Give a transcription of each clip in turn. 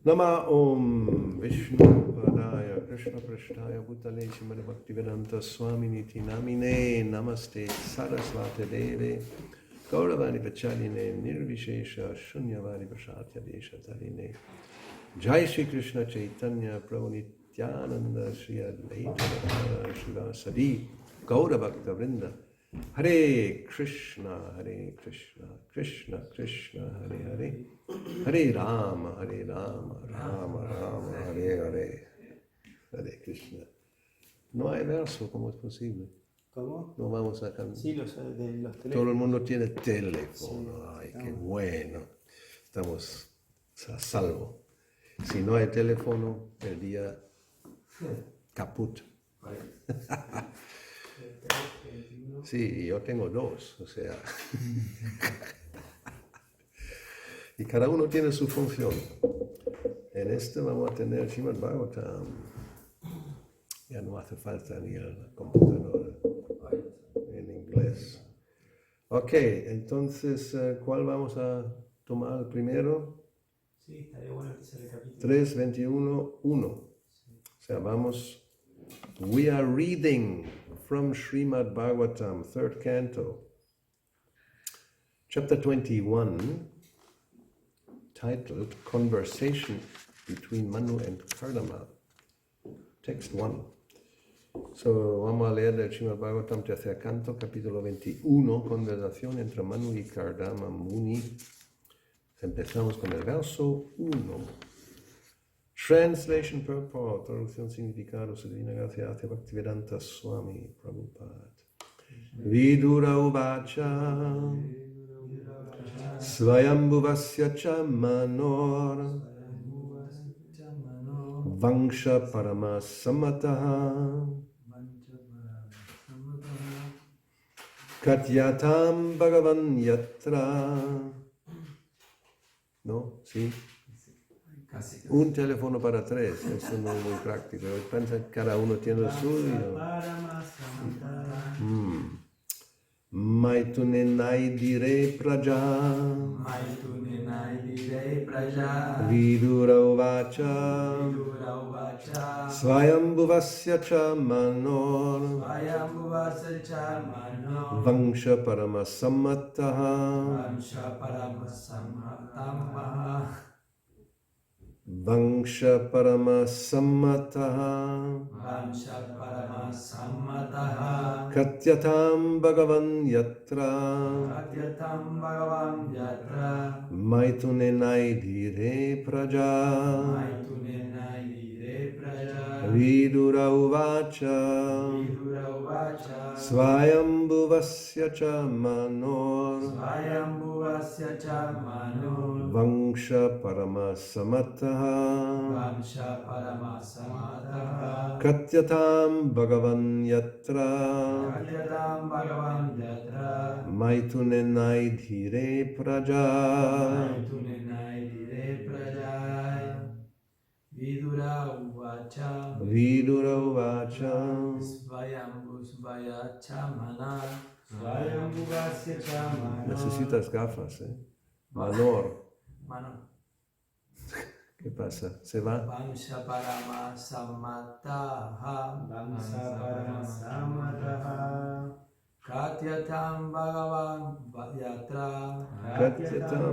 Nama Om Vishnu Padaya Krishna Prashtaya Bhutale Shrimad Bhaktivedanta Swami Niti Namine Namaste Saraswati Deve Gauravani Vachaline Nirvishesha Shunyavadi Prashatya Desha Taline Jai Shri Krishna Chaitanya Prabhu Nityananda Shri Advaita Shivasadi Gaura Bhakta Vrinda Hare Krishna, Krishna Krishna, Hare Hare, Hare Rama, Rama Rama, Hare Hare, Hare Krishna. No hay verso, ¿cómo es posible? ¿Cómo? No vamos a cantar. Sí, los teléfonos. Todo el mundo tiene teléfono. Sí, ay, qué bueno. Estamos a salvo. Si no hay teléfono, el día caput. Sí, yo tengo dos, o sea. Y cada uno tiene su función. En este vamos a tener Srimad Bhagavatam. Ya no hace falta ni el computador en inglés. Ok, entonces, ¿cuál vamos a tomar primero? Sí, estaría bueno que se recapitule. 3.21.1. Sí. O sea, vamos. We are reading from Srimad Bhagavatam, third canto, chapter 21, titled Conversation Between Manu and Kardama, text 1. So, vamos a leer del Srimad Bhagavatam, tercer canto, capítulo 21, conversación entre Manu y Kardama Muni. Empezamos con el verso 1. Translation purport, traducción significado, su divina gracia hacia Bhaktivedanta Swami Prabhupada. Vidura uvacha Svayambhuvasya cha manor Vangsha paramasamataha Katyatam bhagavan yatra. ¿No? ¿Sí? Un teléfono para tres, eso no es muy práctico. Piensa que cada uno tiene el suyo. Maitunenai dire praja. Vidura uvacha. Svayambhuvasya cha manor. Vangsha paramasamataha. Vangsha paramasammataha Katyatam bhagavan yatra Maitunenai dire praja Vidura uvacha Svayambhuvasya cha manor Vangsha paramasamataha Katyatam bhagavan yatra Maitunenai dhire praja Vidura uvacha Necesitas gafas, ¿eh? Manor. ¿Qué pasa? ¿Se va? Vangsha paramasamataha Katyatam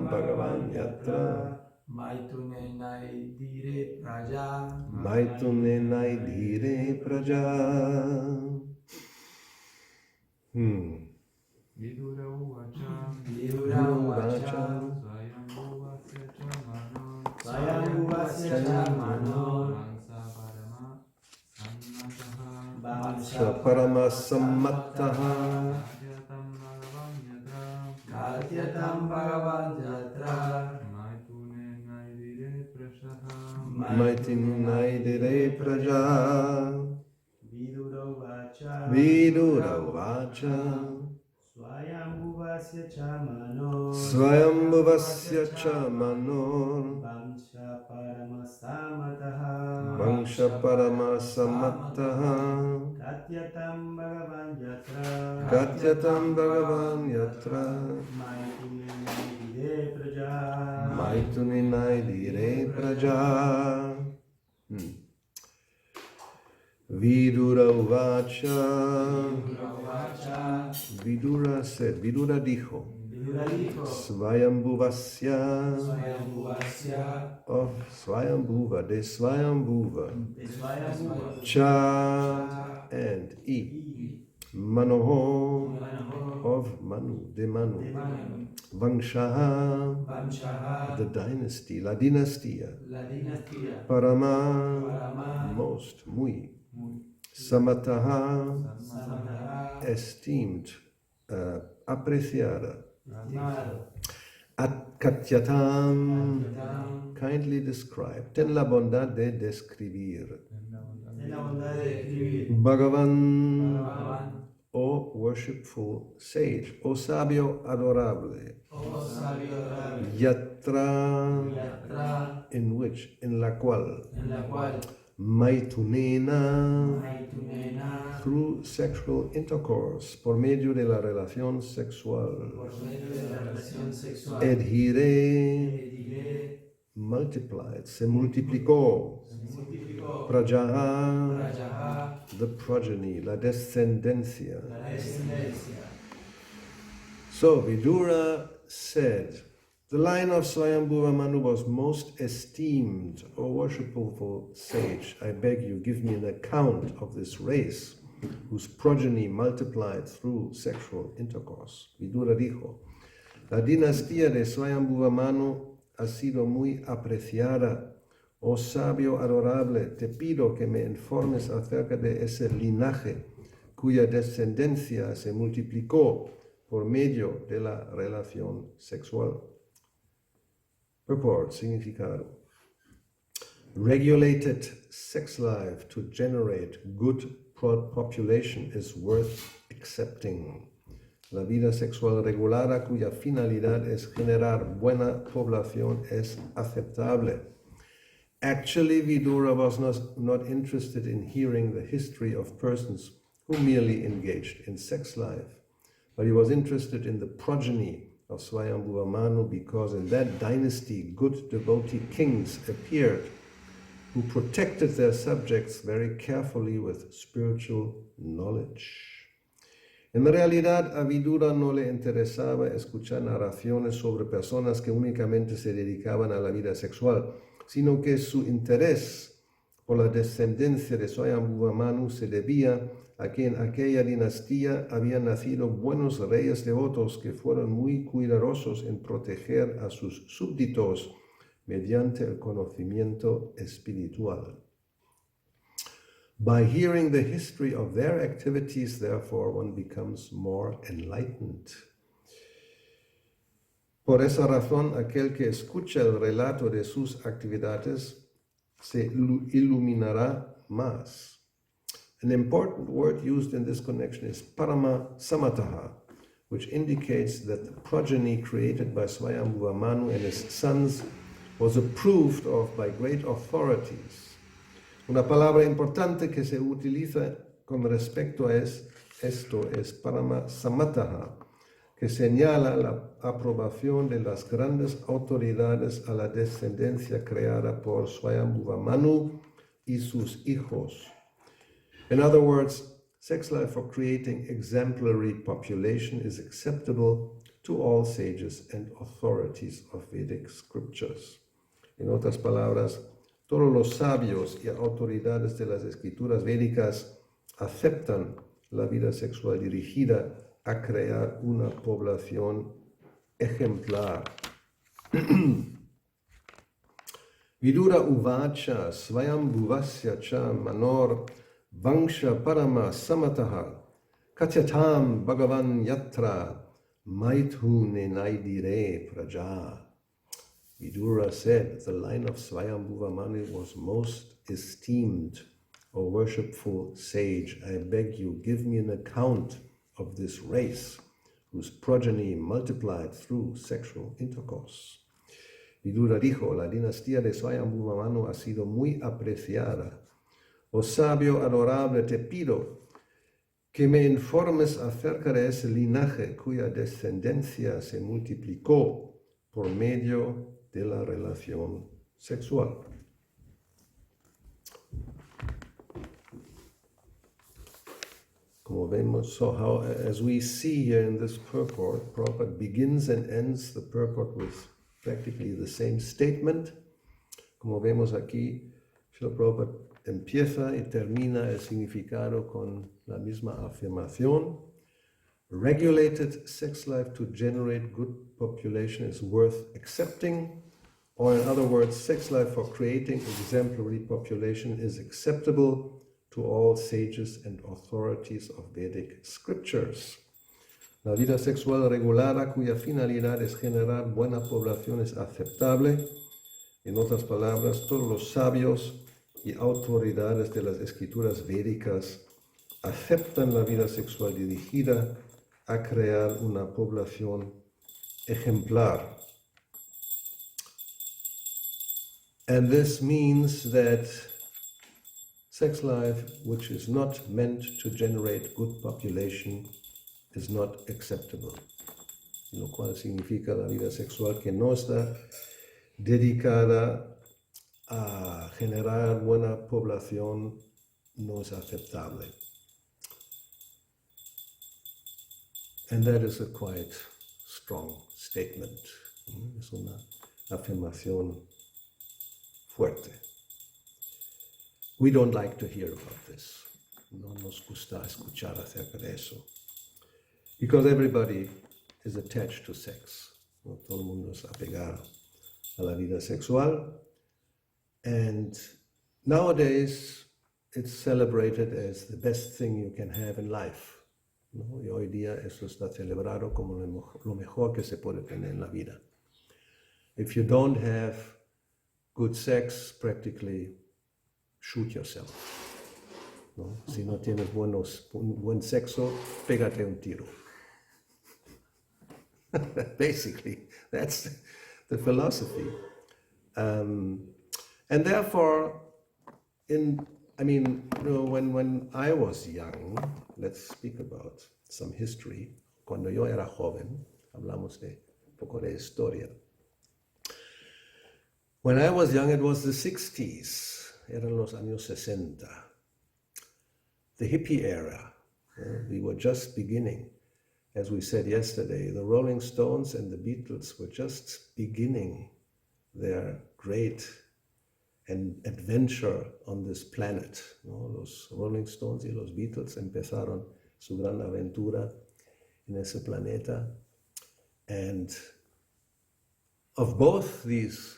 bhagavan yatra Maitunenai dire praja Vidura uvacha Svayambhuvasya cha manor Vangsha paramasamataha Katyatam bhagavan yatra Maitunenai dire praja Vidura uvacha Svayambhuvasya cha manor Vangsha paramasamataha Katyatam bhagavan yatra Maitunenai dire praja. Vidura uvacha. Vidura said, Vidura dijo, Svayambhuvasya, of Swayambhuva, de Swayambhuva, Cha, and E, Manoho, of Manu, de Manu, Vangshaha, the dynasty, la dinastía, Parama, most, muy, Samataha, esteemed, apreciada, Atkatyatam, kindly described, ten la bondad de describir, Bhagavan, O worshipful sage, O sabio adorable, Yatra, in which, en la cual, Maitunena, through sexual intercourse, por medio de la relación sexual, Edhire, multiplied, se multiplicó, Prajaha, the progeny, la descendencia. So Vidura said, the line of Swayambhuva Manu was most esteemed, O worshipful sage. I beg you, give me an account of this race whose progeny multiplied through sexual intercourse. Vidura dijo, la dinastía de Swayambhuva Manu ha sido muy apreciada. Oh sabio adorable, te pido que me informes acerca de ese linaje cuya descendencia se multiplicó por medio de la relación sexual. Purport, significado. Regulated sex life to generate good population is worth accepting. La vida sexual regulada cuya finalidad es generar buena población es aceptable. Actually, Vidura was not interested in hearing the history of persons who merely engaged in sex life, but he was interested in the progeny of Swayambhuva Manu because in that dynasty good devotee kings appeared who protected their subjects very carefully with spiritual knowledge. En realidad, a Vidura no le interesaba escuchar narraciones sobre personas que únicamente se dedicaban a la vida sexual, sino que su interés por la descendencia de Swayambhuva Manu se debía a que en aquella dinastía habían nacido buenos reyes devotos que fueron muy cuidadosos en proteger a sus súbditos mediante el conocimiento espiritual. By hearing the history of their activities, therefore, one becomes more enlightened. Por esa razón, aquel que escucha el relato de sus actividades se iluminará más. An important word used in this connection is parama samataha, which indicates that the progeny created by Swayambhuva Manu and his sons was approved of by great authorities. Una palabra importante que se utiliza con respecto a esto es parama samataha, que señala la aprobación de las grandes autoridades a la descendencia creada por Swayambhuva Manu y sus hijos. In other words, sex life for creating exemplary population is acceptable to all sages and authorities of Vedic scriptures. En otras palabras, todos los sabios y autoridades de las escrituras védicas aceptan la vida sexual dirigida a crear una población ejemplar. Vidura uvacha svayambhuvasya cha manor vangsha parama samataha katyatam bhagavan yatra maithu nenaidire praja. Vidura said, the line of Swayambhuva Manu was most esteemed, O worshipful sage. I beg you, give me an account of this race whose progeny multiplied through sexual intercourse. Vidura dijo, la dinastía de Swayambhuva Manu ha sido muy apreciada. O sabio adorable, te pido que me informes acerca de ese linaje cuya descendencia se multiplicó por medio de la relación sexual. Como vemos, so how, as we see here in this purport, Prabhupada begins and ends the purport with practically the same statement. Como vemos aquí, Srila Prabhupada empieza y termina el significado con la misma afirmación. Regulated sex life to generate good population is worth accepting, or in other words, sex life for creating exemplary population is acceptable to all sages and authorities of Vedic scriptures. La vida sexual regulada cuya finalidad es generar buena población es aceptable. En otras palabras, todos los sabios y autoridades de las escrituras védicas aceptan la vida sexual dirigida a crear una población ejemplar. And this means that sex life, which is not meant to generate good population, is not acceptable. Lo cual significa la vida sexual que no está dedicada a generar buena población no es aceptable. And that is a quite strong statement. Es una afirmación fuerte. We don't like to hear about this. No nos gusta escuchar acerca de eso. Because everybody is attached to sex. ¿No? Todo el mundo es apegado a la vida sexual. And nowadays it's celebrated as the best thing you can have in life. ¿No? Y hoy día eso está celebrado como lo mejor que se puede tener en la vida. If you don't have good sex, practically shoot yourself. ¿No? Si no tienes buen sexo, pégate un tiro. Basically, that's the philosophy. And therefore, when I was young, let's speak about some history. Cuando yo era joven, hablamos de un poco de historia. When I was young, it was the 60s, eran los años 60. The hippie era, we were just beginning. As we said yesterday, the Rolling Stones and the Beatles were just beginning their great adventure on this planet. ¿No? Los Rolling Stones y los Beatles empezaron su gran aventura en ese planeta. And of both these,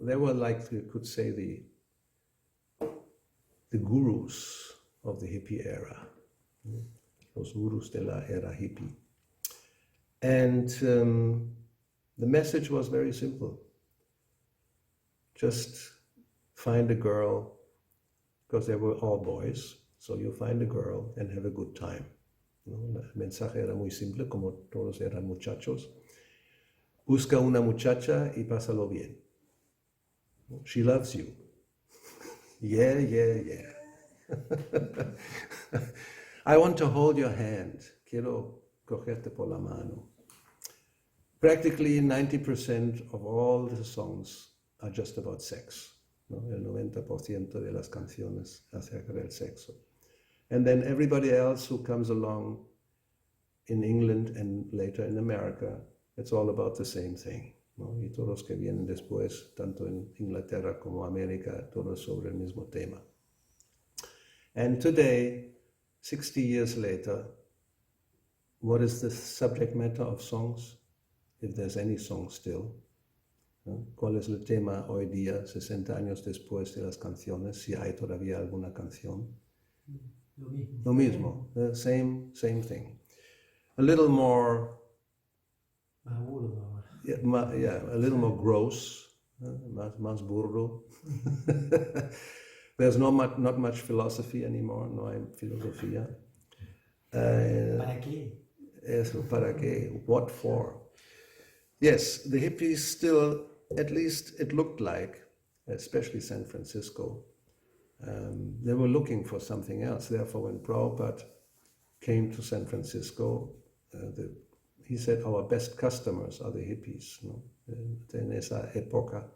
they were like, you could say, the gurus of the hippie era. Los gurus de la era hippie. And the message was very simple. Just find a girl, because they were all boys, so you find a girl and have a good time. ¿No? El mensaje era muy simple, como todos eran muchachos. Busca una muchacha y pásalo bien. She loves you. Yeah. I want to hold your hand. Quiero cogerte por la mano. Practically 90% of all the songs are just about sex. ¿No? El 90% de las canciones acerca del sexo. And then everybody else who comes along in England and later in America, it's all about the same thing. ¿No? Y todos los que vienen después, tanto en Inglaterra como América, todos sobre el mismo tema. And today, 60 years later, what is the subject matter of songs? If there's any song still. ¿No? ¿Cuál es el tema hoy día, 60 años después de las canciones? Si hay todavía alguna canción. Lo mismo. The same thing. A little more... Yeah, a little more gross. Más burdo. There's not much philosophy anymore. No hay filosofía. ¿Para qué? Eso, ¿para qué? What for? Yes, the hippies still, at least it looked like, especially San Francisco, they were looking for something else. Therefore, when Prabhupada came to San Francisco, he said our best customers are the hippies, ¿no? En esa época,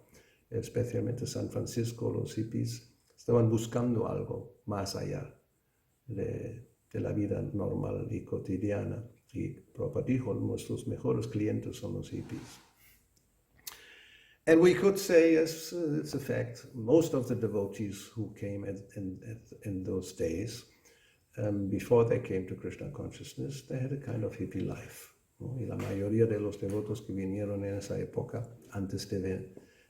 especialmente San Francisco, los hippies estaban buscando algo más allá de la vida normal y cotidiana. Y Prabhupada dijo, nuestros mejores clientes son los hippies. And we could say, yes, it's a fact, most of the devotees who came in those days, before they came to Krishna consciousness, they had a kind of hippie life, ¿no? Y la mayoría de los devotos que vinieron en esa época, antes de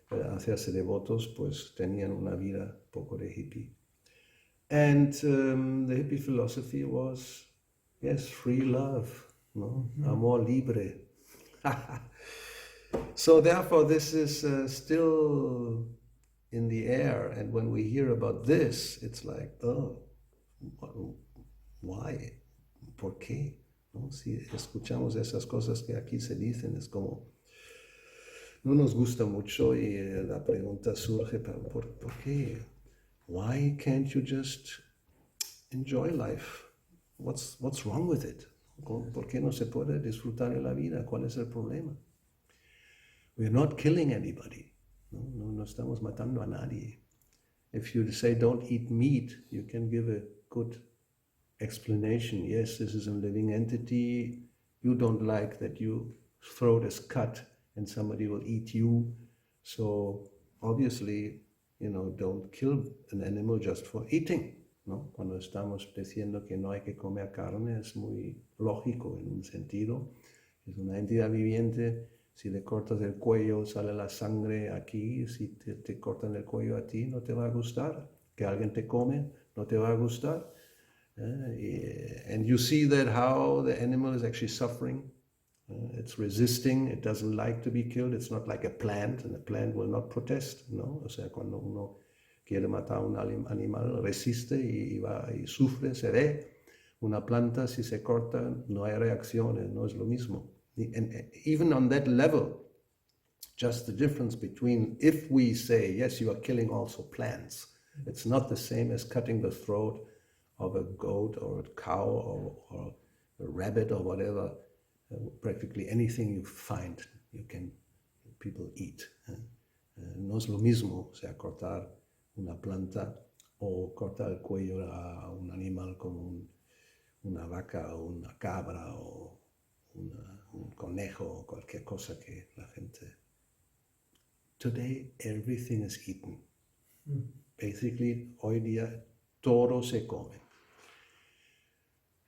hacerse devotos, pues tenían una vida poco de hippie. And the hippie philosophy was, yes, free love, ¿no? Amor libre. So therefore, this is still in the air. And when we hear about this, it's like, oh, why? ¿Por qué? ¿No? Si escuchamos esas cosas que aquí se dicen, es como, no nos gusta mucho y la pregunta surge, ¿por qué? Why can't you just enjoy life? What's wrong with it? ¿Por qué no se puede disfrutar de la vida? ¿Cuál es el problema? We're not killing anybody. No estamos matando a nadie. If you say don't eat meat, you can give a good explanation. Yes, this is a living entity. You don't like that your throat is cut and somebody will eat you. So obviously, don't kill an animal just for eating, ¿no? Cuando estamos diciendo que no hay que comer carne, es muy lógico en un sentido. Es una entidad viviente. Si le cortas el cuello, sale la sangre aquí. Si te cortan el cuello a ti, no te va a gustar. Que alguien te come, no te va a gustar. And you see that how the animal is actually suffering. It's resisting. It doesn't like to be killed. It's not like a plant, and a plant will not protest, ¿no? O sea, cuando uno quiere matar a un animal, resiste y sufre, se ve. Una planta, si se corta, no hay reacciones, no es lo mismo. And even on that level, just the difference between, if we say, yes, you are killing also plants, it's not the same as cutting the throat of a goat or a cow or a rabbit or whatever. Practically anything you find, people eat. No es lo mismo, o sea, cortar una planta o cortar el cuello a un animal como una vaca o una cabra o un conejo o cualquier cosa que la gente... Today, everything is eaten. Basically, hoy día, todo se come.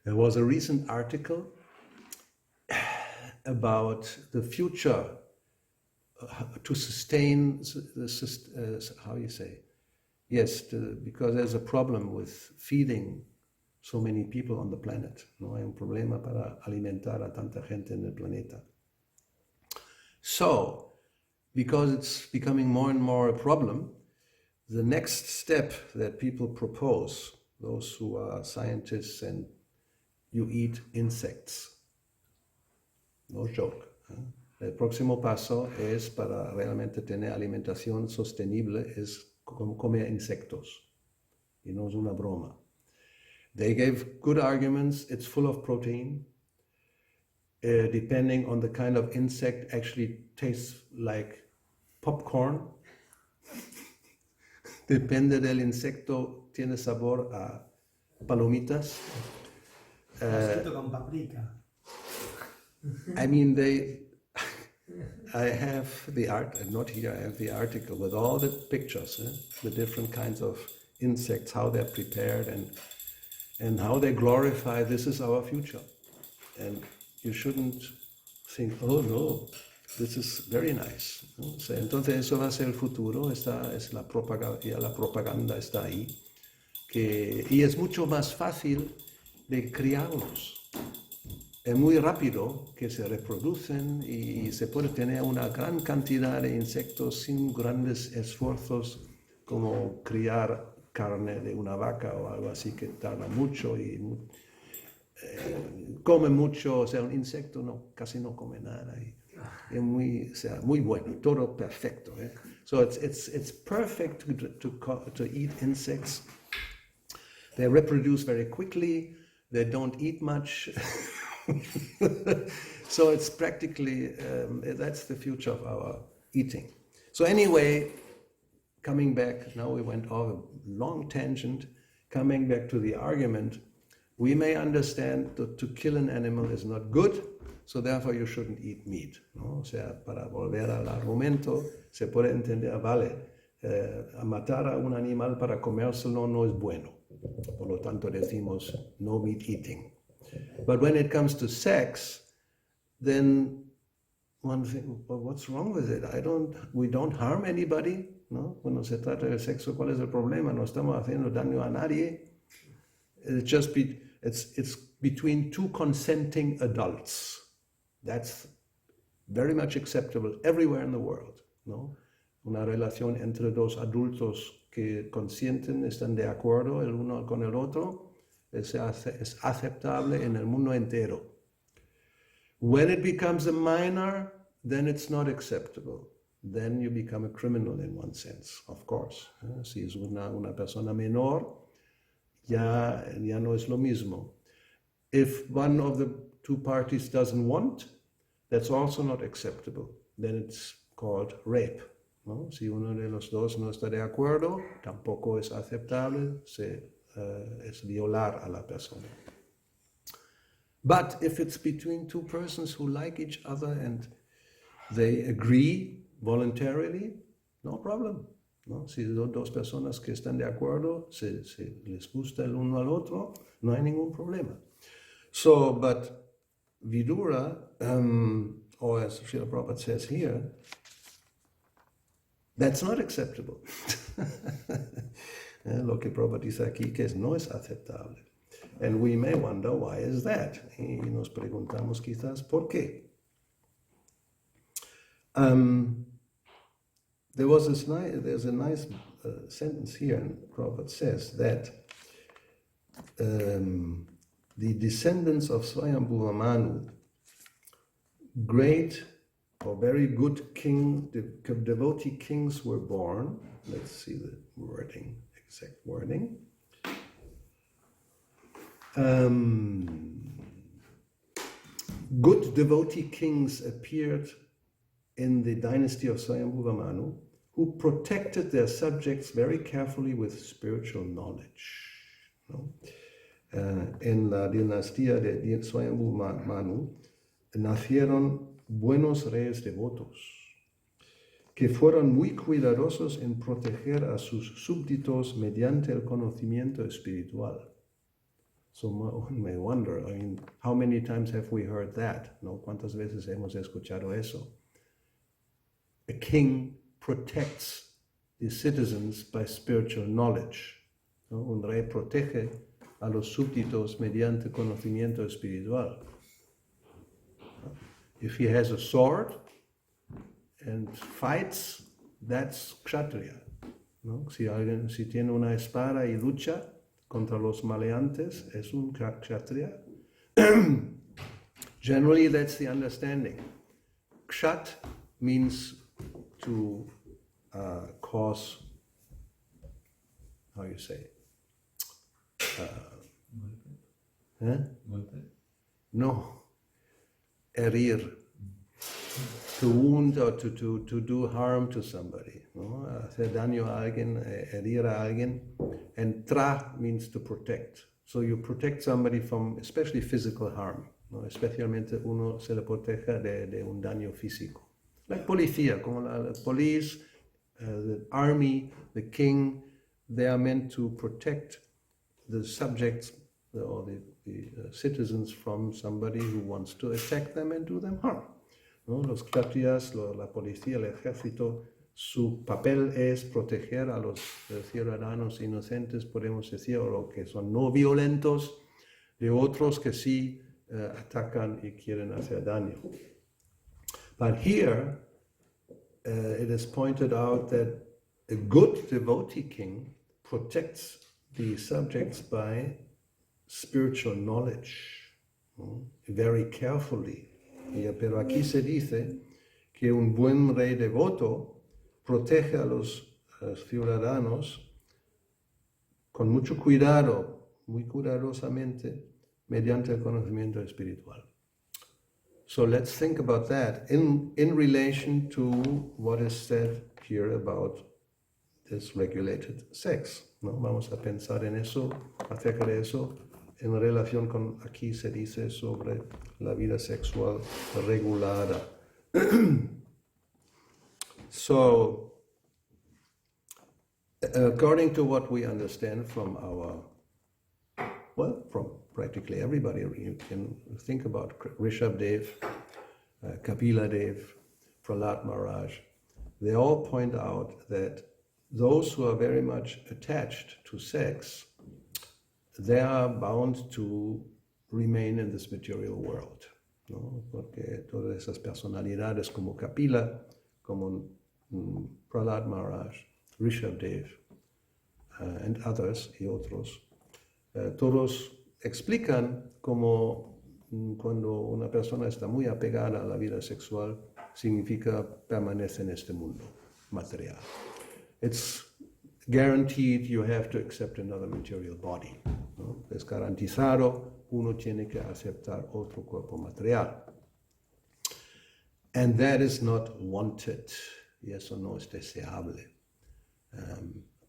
There was a recent article about the future to sustain how you say? Yes, because there's a problem with feeding so many people on the planet. No hay un problema para alimentar a tanta gente en el planeta. So, because it's becoming more and more a problem, the next step that people propose, those who are scientists, and you eat insects. No joke. El próximo paso es para realmente tener alimentación sostenible, es comer insectos. Y no es una broma. They gave good arguments. It's full of protein. Depending on the kind of insect, actually tastes like popcorn. Depende del insecto, tiene sabor a palomitas. Escrito con paprika. I mean, I have the art, not here, I have the article with all the pictures, the different kinds of insects, how they're prepared and how they glorify, this is our future. And you shouldn't think, oh no, this is very nice, ¿no? O sea, entonces eso va a ser el futuro, la propaganda está ahí, y es mucho más fácil de criarlos. Es muy rápido que se reproducen y se puede tener una gran cantidad de insectos sin grandes esfuerzos, como criar carne de una vaca o algo así que tarda mucho y come mucho. O sea, un insecto casi no come nada. Y es muy bueno, todo perfecto. So it's perfect to eat insects. They reproduce very quickly. They don't eat much. So it's practically, that's the future of our eating. So anyway, coming back, now we went off a long tangent, coming back to the argument, we may understand that to kill an animal is not good, so therefore you shouldn't eat meat, ¿no? O sea, para volver al argumento, se puede entender, vale, matar a un animal para comérselo no es bueno. Por lo tanto decimos no meat eating. But when it comes to sex, then one thinks, well, what's wrong with it? We don't harm anybody, ¿no? Cuando se trata del sexo, ¿cuál es el problema? No estamos haciendo daño a nadie. It's between two consenting adults. That's very much acceptable everywhere in the world, ¿no? Una relación entre dos adultos que consienten, están de acuerdo el uno con el otro, es aceptable en el mundo entero. When it becomes a minor, then it's not acceptable. Then you become a criminal in one sense, of course. Si es una persona menor, ya no es lo mismo. If one of the two parties doesn't want, that's also not acceptable. Then it's called rape, ¿no? Si uno de los dos no está de acuerdo, tampoco es aceptable, es violar a la persona. But if it's between two persons who like each other and they agree voluntarily, no problem, ¿no? Si dos personas que están de acuerdo, se les gusta el uno al otro, no hay ningún problema. So, but Vidura, or as Srila Prabhupada says here, that's not acceptable. Lo que Prabhupada dice aquí que no es aceptable. And we may wonder, why is that? Y nos preguntamos quizás, ¿por qué? There's a nice sentence here, and Prabhupada says that the descendants of Swayambhuva Manu, great or very good devotee kings were born. Let's see the wording, exact wording. Good devotee kings appeared in the dynasty of Swayambhuva Manu, who protected their subjects very carefully with spiritual knowledge. ¿No? En la dinastía de Swayambhuva Manu nacieron buenos reyes devotos que fueron muy cuidadosos en proteger a sus súbditos mediante el conocimiento espiritual. So one may wonder, I mean, how many times have we heard that? ¿No? ¿Cuántas veces hemos escuchado eso? A king protects the citizens by spiritual knowledge. ¿No? Un rey protege a los súbditos mediante conocimiento espiritual. If he has a sword and fights, that's kshatriya. ¿No? Si tiene una espada y lucha contra los maleantes, es un kshatriya. Generally, that's the understanding. Kshat means to cause, how you say? No, herir. To wound or to do harm to somebody, ¿no? Hacer daño a alguien, herir a alguien. And tra means to protect. So you protect somebody from especially physical harm, ¿no? Especialmente uno se le protege de un daño físico. La policía, como la police, the army, the king, they are meant to protect the subjects or the citizens from somebody who wants to attack them and do them harm. ¿No? Los kshatriyas, la policía, el ejército, su papel es proteger a los ciudadanos inocentes, podemos decir, o los que son no violentos, de otros que sí atacan y quieren hacer daño. But here, it is pointed out that a good devotee king protects the subjects by spiritual knowledge, ¿no? Very carefully. Pero aquí se dice que un buen rey devoto protege a los ciudadanos con mucho cuidado, muy cuidadosamente, mediante el conocimiento espiritual. So let's think about that in relation to what is said here about this regulated sex, ¿no? Vamos a pensar en eso, acerca de eso, en relación con aquí se dice sobre la vida sexual regulada. So, according to what we understand from from practically everybody, you can think about Rishabh Dev, Kapila Dev, Prahlad Maharaj. They all point out that those who are very much attached to sex, they are bound to remain in this material world, ¿no? Porque todas esas personalidades como Kapila, como Prahlad Maharaj, Rishabh Dev, and others y otros, todos explican como cuando una persona está muy apegada a la vida sexual, significa permanece en este mundo material. It's guaranteed you have to accept another material body, ¿no? Es garantizado, uno tiene que aceptar otro cuerpo material. And that is not wanted, y eso no es deseable.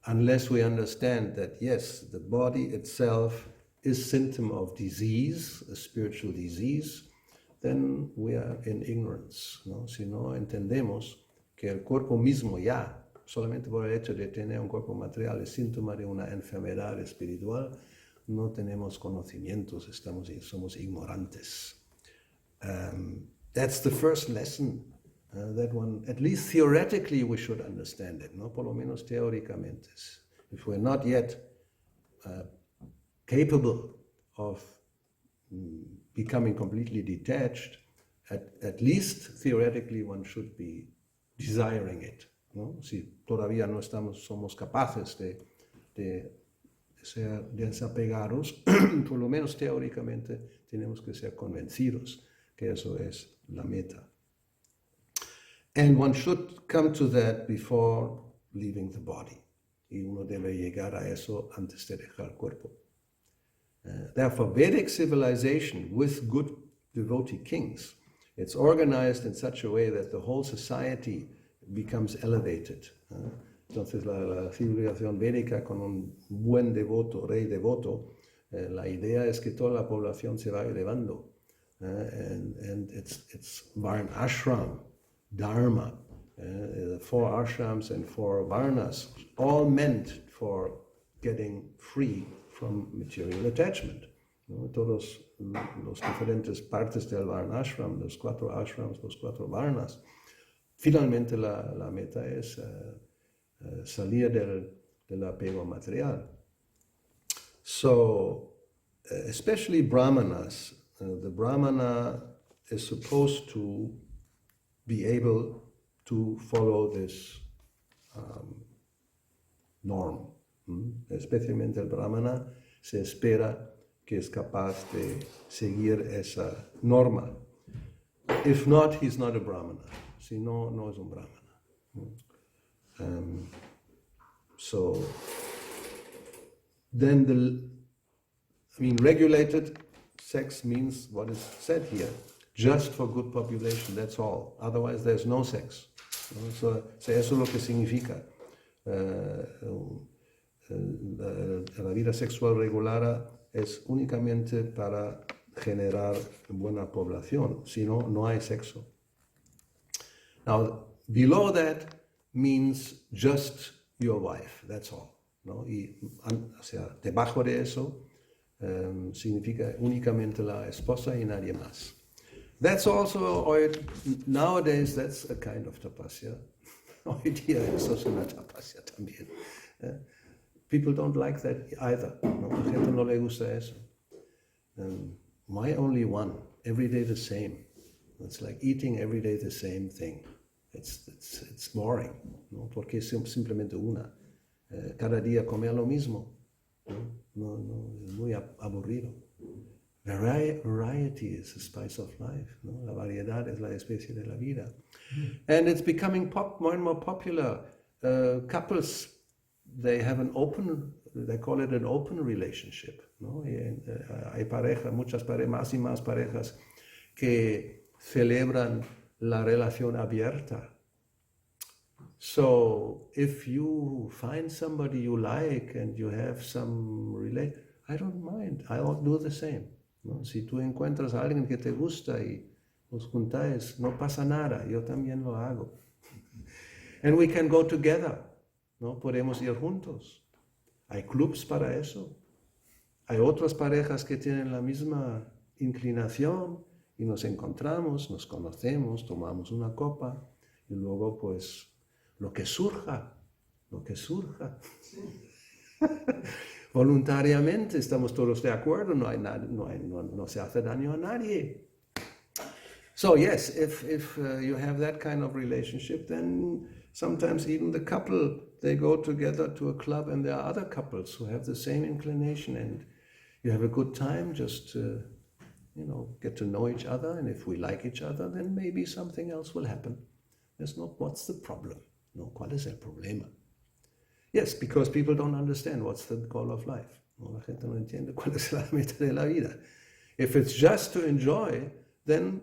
Unless we understand that, yes, the body itself is symptom of disease, a spiritual disease, then we are in ignorance, ¿no? Si no entendemos que el cuerpo mismo ya, solamente por el hecho de tener un cuerpo material, es síntoma de una enfermedad espiritual, no tenemos conocimientos, somos ignorantes. That's the first lesson. That one, at least theoretically, we should understand it, ¿no? Por lo menos teóricamente. If we're not yet capable of becoming completely detached, at least theoretically one should be desiring it, ¿no? Si todavía no somos capaces de ser desapegados, por lo menos teóricamente tenemos que ser convencidos que eso es la meta. And one should come to that before leaving the body. Y uno debe llegar a eso antes de dejar el cuerpo. Therefore, Vedic civilization with good devotee kings, it's organized in such a way that the whole society becomes elevated. Entonces, la civilización védica con un buen devoto, rey devoto, la idea es que toda la población se va elevando. And it's Varna ashram, Dharma, 4 ashrams and 4 varnas, all meant for getting free from material attachment, ¿no? Todos los diferentes partes del Varna ashram, los 4 ashrams, los 4 varnas, finalmente la meta es salir del apego material. So, especially brahmanas, the brahmana is supposed to be able to follow this norm. Especialmente el brahmana se espera que es capaz de seguir esa norma. If not, he's not a brahmana. Si no, no es un brahmana. So then regulated sex means what is said here. Just for good population, that's all. Otherwise, there's no sex. So eso es lo que significa. La vida sexual regulada es únicamente para generar buena población. Si no, no hay sexo. Now, below that means just your wife. That's all, ¿no? O sea, debajo de eso significa únicamente la esposa y nadie más. That's also, nowadays, that's a kind of tapasya. Hoy día eso es una tapasya también. People don't like that either. No, la gente no le gusta eso. Why only one? Every day the same. It's like eating every day the same thing. It's boring, ¿no? Porque es simplemente una. Cada día comer lo mismo. No, es muy aburrido. Variety is the spice of life. ¿No? La variedad es la especie de la vida. And it's becoming more and more popular. Couples, they have they call it an open relationship, ¿no? Hay muchas parejas, más y más parejas que celebran la relación abierta. So if you find somebody you like and you have some relate, I don't mind, I'll do the same, ¿no? Si tú encuentras a alguien que te gusta y os juntáis, no pasa nada, yo también lo hago. And we can go together, ¿no? Podemos ir juntos. Hay clubs para eso. Hay otras parejas que tienen la misma inclinación y nos encontramos, nos conocemos, tomamos una copa y luego pues lo que surja. Voluntariamente estamos todos de acuerdo, no se hace daño a nadie. So yes, if you have that kind of relationship, then sometimes even the couple, they go together to a club and there are other couples who have the same inclination and you have a good time, just get to know each other, and if we like each other, then maybe something else will happen. There's not, what's the problem? No, ¿cuál es el problema? Yes, because people don't understand what's the goal of life. No, la gente no entiende cuál es la meta de la vida. If it's just to enjoy, then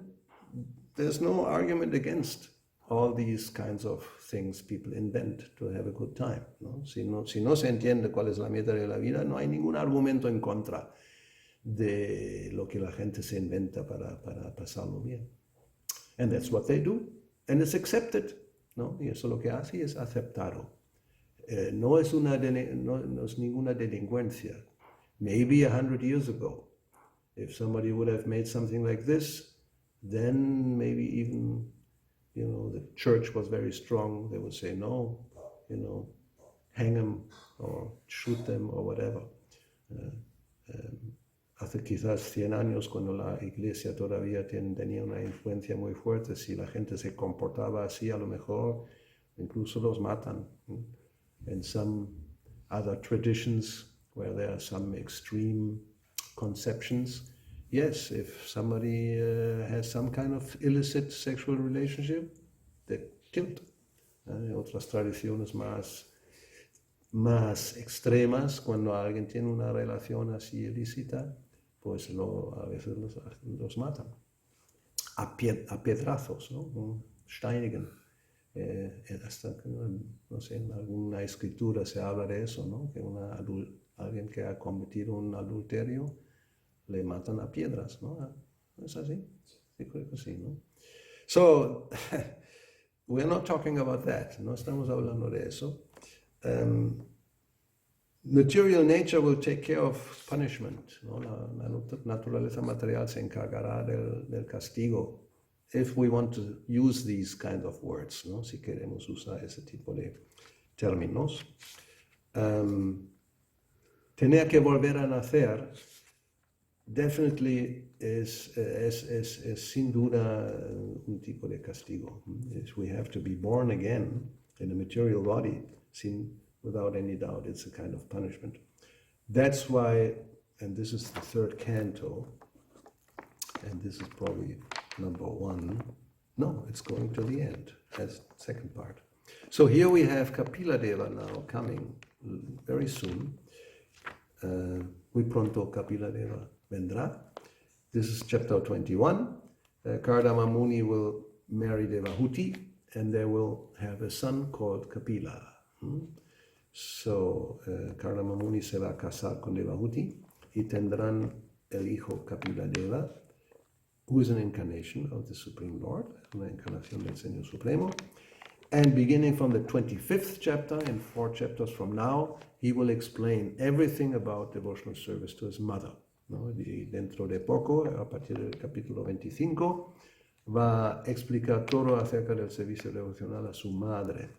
there's no argument against all these kinds of things people invent to have a good time, ¿no? Si no se entiende cuál es la meta de la vida, no hay ningún argumento en contra de lo que la gente se inventa para pasarlo bien. And that's what they do. And it's accepted, ¿no? Y eso lo que hace es aceptarlo. No es ninguna delincuencia. Maybe 100 years ago, if somebody would have made something like this, then maybe even, the church was very strong. They would say, no, hang them or shoot them or whatever. Hace quizás 100 años, cuando la iglesia todavía tenía una influencia muy fuerte, si la gente se comportaba así, a lo mejor incluso los matan. And some other traditions where there are some extreme conceptions, yes, if somebody has some kind of illicit sexual relationship, they're killed. Otras tradiciones más extremas, cuando alguien tiene una relación así ilícita, pues a veces los matan. A piedrazos, ¿no? Steinigen. Hasta, no sé, en alguna escritura se habla de eso, ¿no? Que alguien que ha cometido un adulterio le matan a piedras, ¿no? ¿Es así? Sí, creo que sí, ¿no? So, we're not talking about that. No estamos hablando de eso. Material nature will take care of punishment, ¿no? La naturaleza material se encargará del castigo. If we want to use these kind of words, ¿no? Si queremos usar ese tipo de términos. Tener que volver a nacer, definitely es sin duda un tipo de castigo. We have to be born again in a material body, without any doubt, it's a kind of punishment. That's why, and this is the third canto, and this is probably number 1. No, it's going to the end as second part. So here we have Kapila Deva now coming very soon. Muy pronto Kapila Deva vendrá. This is chapter 21. Kardama Muni will marry Devahuti and they will have a son called Kapila. So Kardama Muni se va a casar con Devahuti y tendrán el hijo Kapila Deva, who is an incarnation of the Supreme Lord, una encarnación del Señor Supremo. And beginning from the 25th chapter, and 4 chapters from now, he will explain everything about devotional service to his mother, ¿no? Y dentro de poco, a partir del capítulo 25, va a explicar todo acerca del servicio devocional a su madre.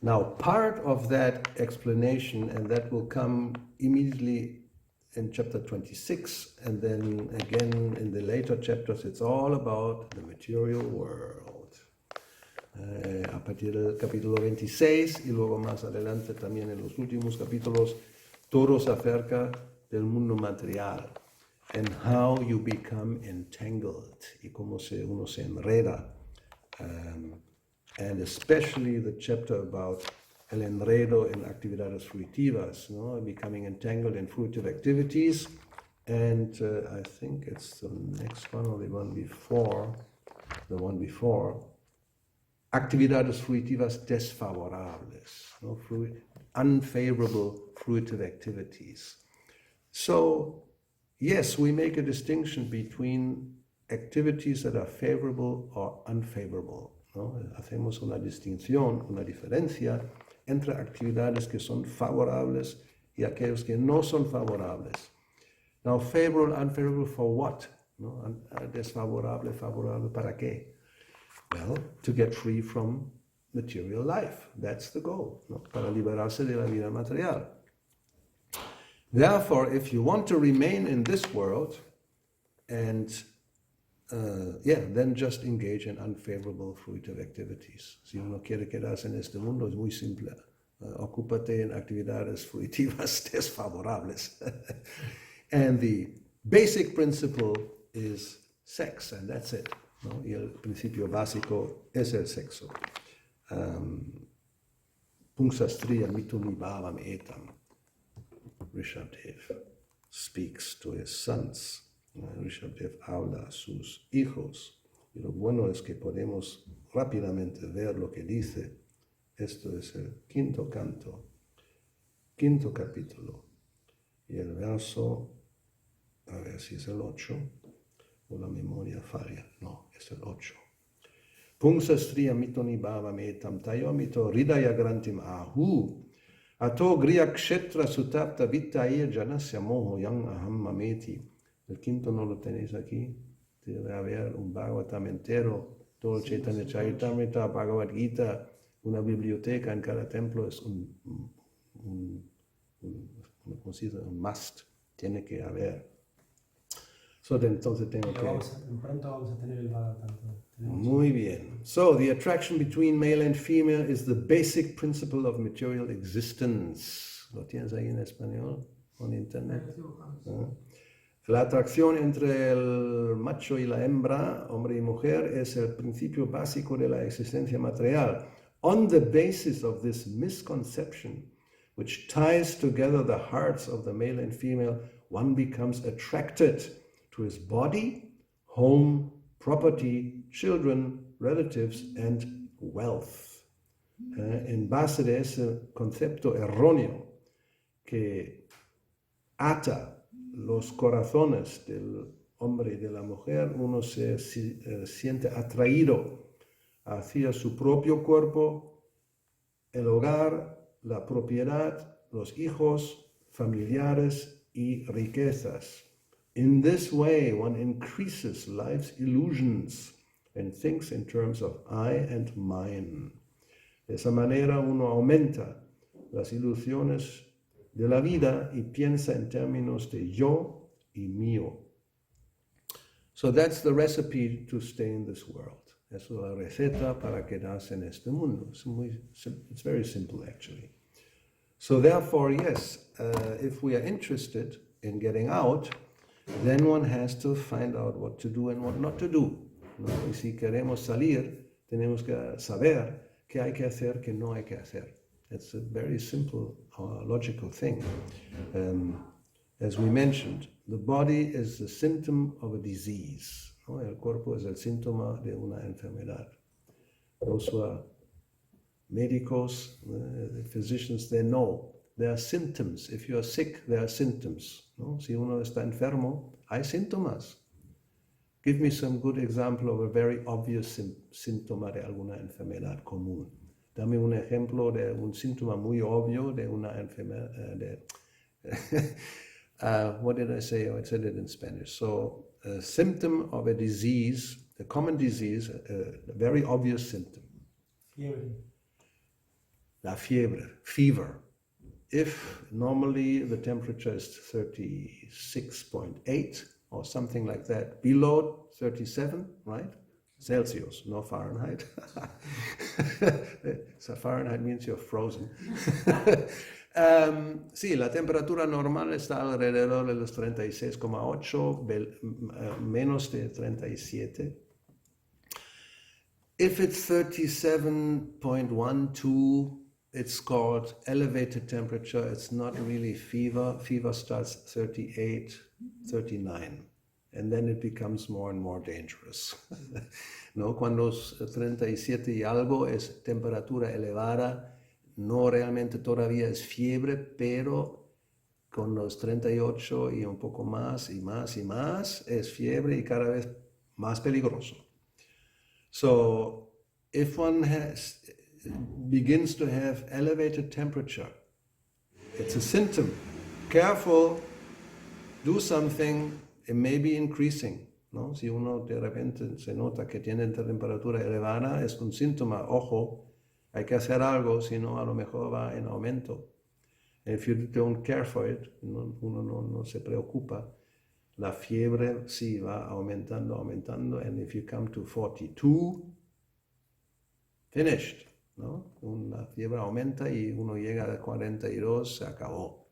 Now, part of that explanation, and that will come immediately in chapter 26, and then again in the later chapters, it's all about the material world. A partir del capítulo 26 y luego más adelante también en los últimos capítulos, todos acerca del mundo material and how you become entangled y cómo uno se enreda. And especially the chapter about el enredo en actividades fruitivas, ¿no? Becoming entangled in fruitive activities And I think it's the next one or the one before, actividades fruitivas desfavorables, no? Unfavorable fruitive activities. So, yes, we make a distinction between activities that are favorable or unfavorable, ¿no? Hacemos una distinción, una diferencia entre actividades que son favorables y aquellos que no son favorables. Now, favorable, unfavorable for what? ¿No? Desfavorable, favorable, ¿para qué? Well, to get free from material life. That's the goal, ¿no? Para liberarse de la vida material. Therefore, if you want to remain in this world, and then just engage in unfavorable fruitive activities. Si uno quiere quedarse en este mundo, es muy simple. Ocúpate en actividades fruitivas desfavorables. And the basic principle is sex, and that's it, ¿no? Y el principio básico es el sexo. Pungsastriya mituni bhavam etam. Rishabdev speaks to his sons. Rishabdev habla a sus hijos. Y lo bueno es que podemos rápidamente ver lo que dice. Esto es el quinto canto, quinto capítulo. Y el verso, a ver si es el 8, o la memoria falla. No, es el 8. Pungsastriya mitoni bhava metam tayomito ridaya grantim ahu. Ato griya kshetra sutapta vittaya janasya moho yang aham mameti. El quinto no lo tenéis aquí. Debe haber un Bhagavatam entero, todo el Chaitanya Charitamrita, Bhagavad Gita, una biblioteca en cada templo es un must, tiene que haber. Entonces tengo que... Pronto vamos a tener el Bhagavatam. Muy bien. So, the attraction between male and female is the basic principle of material existence. ¿Lo tienes ahí en español o en internet? La atracción entre el macho y la hembra, hombre y mujer, es el principio básico de la existencia material. On the basis of this misconception, which ties together the hearts of the male and female, one becomes attracted to his body, home, property, children, relatives, and wealth. En base de ese concepto erróneo que ata los corazones del hombre y de la mujer, uno se siente atraído hacia su propio cuerpo, el hogar, la propiedad, los hijos, familiares y riquezas. In this way, one increases life's illusions and thinks in terms of I and mine. De esa manera uno aumenta las ilusiones de la vida y piensa en términos de yo y mío. So that's the recipe to stay in this world. Esa es la receta para quedarse en este mundo. It's very simple, actually. So therefore, yes, if we are interested in getting out, then one has to find out what to do and what not to do, ¿no? Y si queremos salir, tenemos que saber qué hay que hacer, qué no hay que hacer. It's a very simple, logical thing. As we mentioned, the body is the symptom of a disease, ¿no? El cuerpo es el síntoma de una enfermedad. Those who are médicos, the physicians, they know. There are symptoms. If you are sick, there are symptoms, ¿no? Si uno está enfermo, hay síntomas. Give me some good example of a very obvious síntoma de alguna enfermedad común. Dame un ejemplo de un síntoma muy obvio de una enfermedad. What did I say? Oh, I said it in Spanish. So, a symptom of a disease, a common disease, a very obvious symptom. Fiebre. La fiebre, fever. If normally the temperature is 36.8 or something like that, below 37, right? Celsius, no Fahrenheit. So Fahrenheit means you're frozen. Sí, la temperatura normal está alrededor de los 36,8, menos de 37. If it's 37.12, it's called elevated temperature. It's not really fever. Fever starts 38 39. And then it becomes more and more dangerous. ¿No? Cuando es 37 y algo es temperatura elevada, no realmente todavía es fiebre, pero con los 38 y un poco más y más y más es fiebre y cada vez más peligroso. So if one begins to have elevated temperature, it's a symptom. Careful, do something, it may be increasing. ¿No? Si uno de repente se nota que tiene temperatura elevada, es un síntoma, ojo, hay que hacer algo, si no a lo mejor va en aumento. And if you don't care for it, uno no se preocupa, la fiebre sí va aumentando, and if you come to 42, finished. ¿No? La fiebre aumenta y uno llega a 42, se acabó.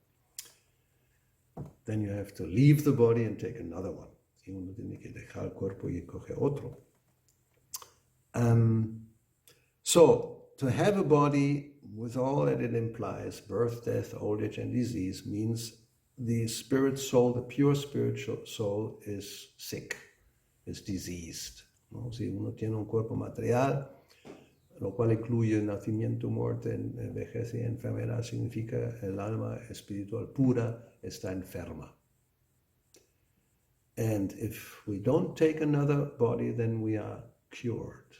Then you have to leave the body and take another one. Y uno tiene que dejar el cuerpo y coge otro. So, to have a body with all that it implies, birth, death, old age, and disease, means the spirit soul, the pure spiritual soul, is sick, is diseased. ¿No? Si uno tiene un cuerpo material, lo cual incluye nacimiento, muerte, vejez y enfermedad, significa el alma espiritual pura está enferma. And if we don't take another body, then we are cured.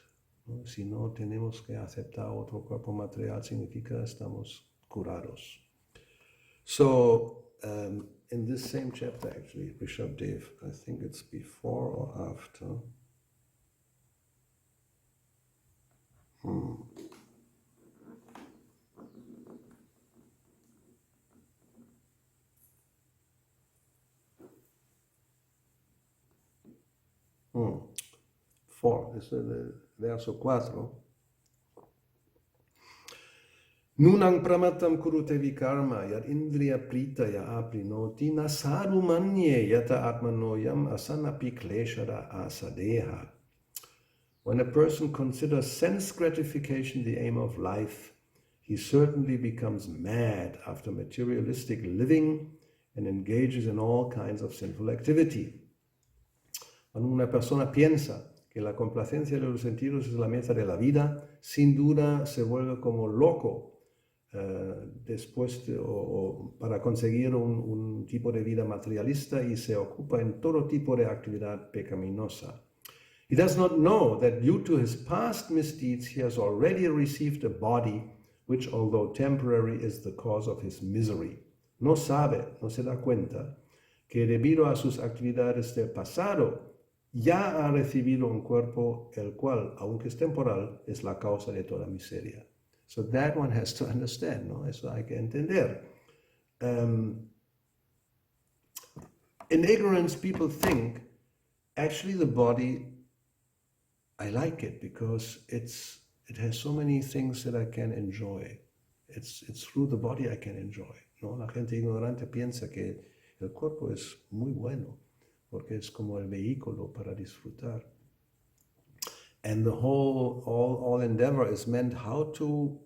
¿No? Si no tenemos que aceptar otro cuerpo material, significa estamos curados. So, in this same chapter, actually, Bishop Dev, I think it's before or after. Es el verso 4. Nunang pramatam kurute vikarma yad indriya prita ya aprinoti nasaru manye yata atmanoyam asanapi kleshara asadeha. When a person considers sense gratification the aim of life, he certainly becomes mad after materialistic living and engages in all kinds of sinful activity. Cuando una persona piensa que la complacencia de los sentidos es la meta de la vida, sin duda se vuelve como loco para conseguir un tipo de vida materialista y se ocupa en todo tipo de actividad pecaminosa. He does not know that due to his past misdeeds, he has already received a body which, although temporary, is the cause of his misery. No sabe, no se da cuenta, que debido a sus actividades del pasado, ya ha recibido un cuerpo el cual, aunque es temporal, es la causa de toda miseria. So that one has to understand, ¿no? Eso hay que entender. In ignorance, people think, actually the body, I like it because it has so many things that I can enjoy. It's through the body I can enjoy, ¿no? La gente ignorante piensa que el cuerpo es muy bueno, porque es como el vehículo para disfrutar. And the all endeavor is meant how to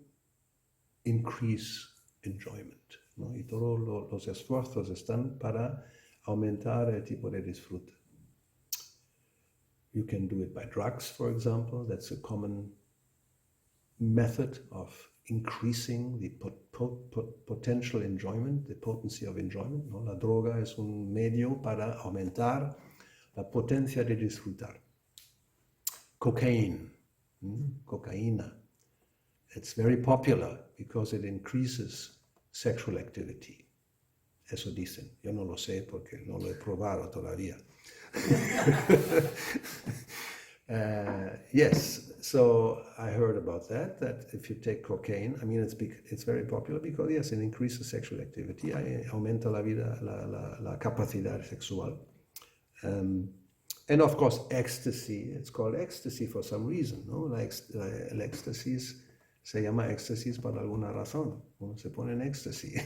increase enjoyment, ¿no? Y todos los esfuerzos están para aumentar el tipo de disfrute. You can do it by drugs, for example. That's a common method of increasing the potential enjoyment, the potency of enjoyment, ¿no? La droga es un medio para aumentar la potencia de disfrutar. Cocaine, cocaína. It's very popular because it increases sexual activity. Eso dicen. Yo no lo sé porque no lo he probado todavía. Yes, so I heard about that if you take cocaine, I mean, it's very popular because, yes, it increases sexual activity, aumenta la capacidad sexual. And of course, ecstasy, it's called ecstasy for some reason, ¿no? El éxtasis se llama éxtasis por alguna razón, uno se pone en ecstasy.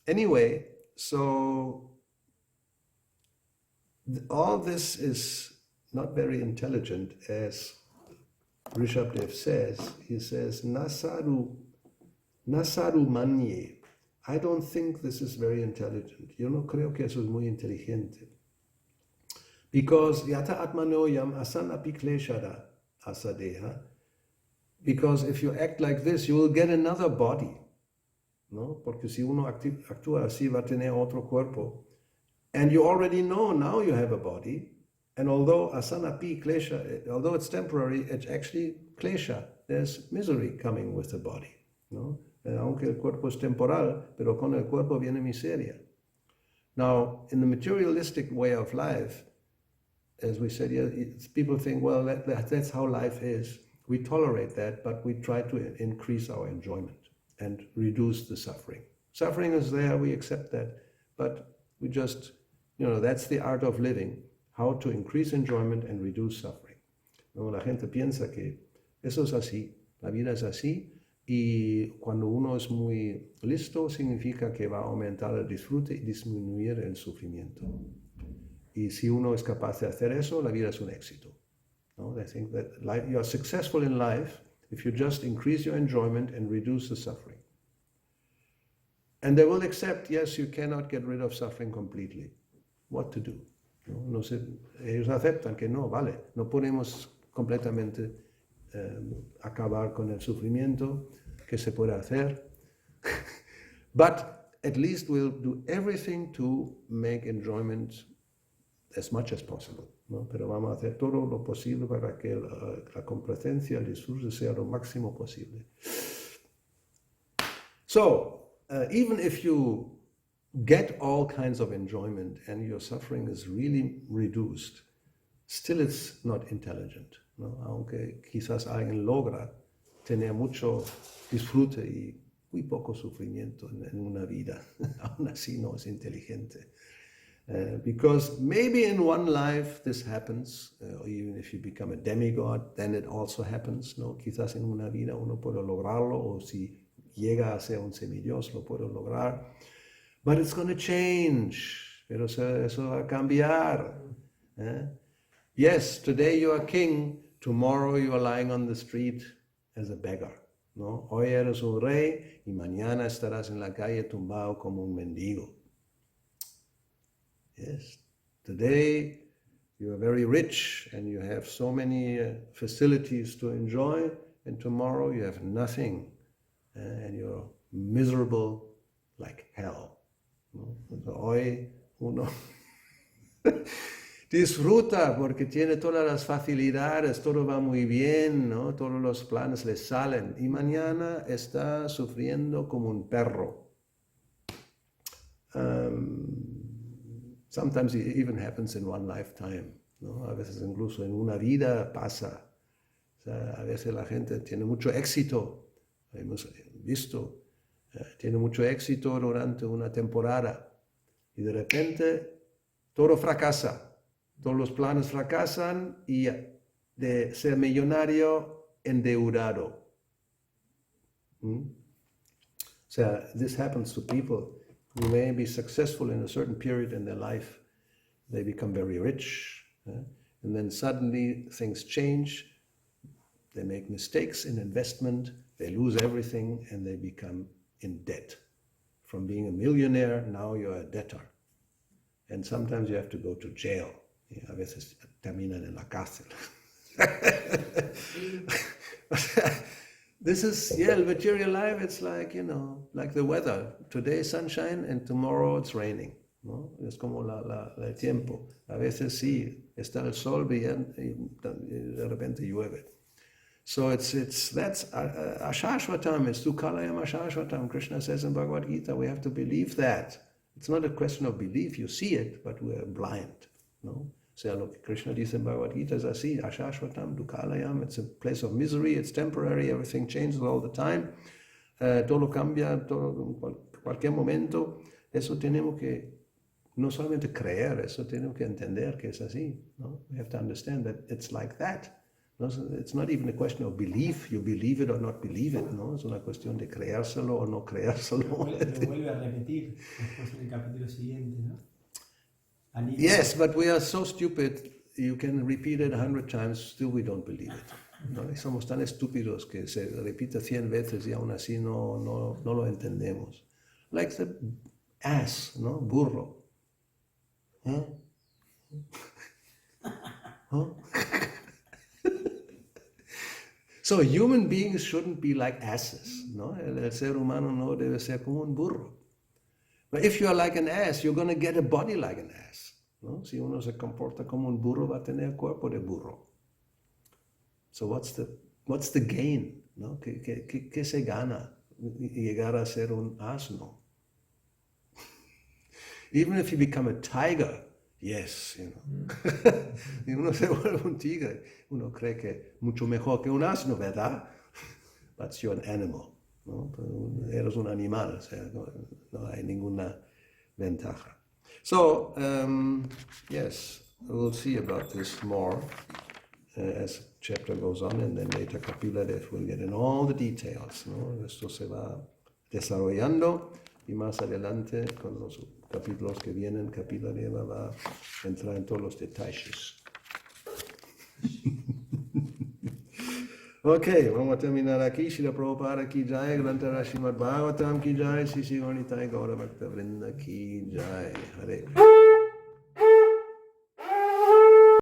Anyway, so all this is not very intelligent, as Rishabdev says. He says, Nasaru manye. I don't think this is very intelligent. Yo no creo que eso es muy inteligente. Because yata atmano yam asana pikleshara asadeha. Because if you act like this, you will get another body. ¿No? Porque si uno actúa así, va a tener otro cuerpo. And you already know now you have a body. And although asana pi klesha, although it's temporary, it's actually klesha. There's misery coming with the body. ¿No? Aunque el cuerpo es temporal, pero con el cuerpo viene miseria. Now, in the materialistic way of life, as we said, people think, well, that's how life is. We tolerate that, but we try to increase our enjoyment and reduce the suffering. Suffering is there, we accept that, but we just, that's the art of living, how to increase enjoyment and reduce suffering. ¿No? La gente piensa que eso es así, la vida es así, y cuando uno es muy listo, significa que va a aumentar el disfrute y disminuir el sufrimiento. Y si uno es capaz de hacer eso, la vida es un éxito. No? They think that you are successful in life if you just increase your enjoyment and reduce the suffering. And they will accept, yes, you cannot get rid of suffering completely. What to do? No sé, ellos aceptan que no, vale, no podemos completamente acabar con el sufrimiento, que se puede hacer. But at least we'll do everything to make enjoyment as much as possible. ¿No? Pero vamos a hacer todo lo posible para que la complacencia, el disfrute sea lo máximo posible. So, even if you get all kinds of enjoyment and your suffering is really reduced, still it's not intelligent. ¿No? Aunque quizás alguien logra tener mucho disfrute y muy poco sufrimiento en una vida, aún así no es inteligente. Because maybe in one life this happens, or even if you become a demigod, then it also happens, ¿no? Quizás en una vida uno puede lograrlo, o si llega a ser un semidios lo puede lograr. But it's going to change. Pero eso va a cambiar. Yes, today you are king, tomorrow you are lying on the street as a beggar. ¿No? Hoy eres un rey y mañana estarás en la calle tumbado como un mendigo. Yes, today you are very rich and you have so many facilities to enjoy, and tomorrow you have nothing and you're miserable like hell. ¿No? Hoy uno disfruta porque tiene todas las facilidades, todo va muy bien, ¿no? Todos los planes le salen, y mañana está sufriendo como un perro. Sometimes it even happens in one lifetime, ¿no? A veces incluso en una vida pasa. O sea, a veces la gente tiene mucho éxito, hemos visto, tiene mucho éxito durante una temporada y de repente todo fracasa, todos los planes fracasan y de ser millonario endeudado. O sea, this happens to people who may be successful in a certain period in their life. They become very rich, and then suddenly things change. They make mistakes in investment, they lose everything, and they become in debt. From being a millionaire, now you're a debtor. And sometimes you have to go to jail. A veces terminan en la cárcel. This is, the material life, it's like, like the weather. Today sunshine and tomorrow it's raining. ¿No? Es como el tiempo. A veces sí, está el sol bien y de repente llueve. So that's ashashvatam, it's dukalayam ashashvatam. Krishna says in Bhagavad Gita, we have to believe that. It's not a question of belief, you see it, but we are blind. ¿No? O sea, lo que Krishna dice en Bhagavad Gita es así, ashashvatam, dukalayam, it's a place of misery, it's temporary, everything changes all the time, todo cambia, todo, cualquier momento. Eso tenemos que no solamente creer, eso tenemos que entender que es así. ¿No? We have to understand that it's like that. No, it's not even a question of belief, you believe it or not believe it, ¿no? Es una cuestión de creérselo o no creérselo. Lo vuelve a repetir después en el capítulo siguiente, ¿no? Yes, but we are so stupid, you can repeat it 100 times, still we don't believe it. ¿No? Y somos tan estúpidos que se repite 100 veces y aún así no lo entendemos. like the ass, no? Burro. Huh? Huh? So human beings shouldn't be like asses, no? El ser humano no debe ser como un burro. But if you are like an ass, you're going to get a body like an ass, no? Si uno se comporta como un burro, va a tener cuerpo de burro. So what's the gain, no? ¿Qué se gana llegar a ser un asno? Even if you become a tiger, yes, you know. Y uno se vuelve un tigre, uno cree que mucho mejor que un asno, ¿verdad? But you're an animal, ¿no? Eres un animal, o sea, no hay ninguna ventaja. So, yes, we'll see about this more as chapter goes on, and then later capítulos we'll get in all the details, ¿no? Esto se va desarrollando y más adelante con los capítulos que vienen, capítulo va a entrar en todos los detalles. Ok, vamos a terminar aquí. Srila Prabhupada ki jai, Grantara Srimad Bhagavatam ki jai, Sisi Gornitai Gauravani Vrinda ki jai. Hare Krishna.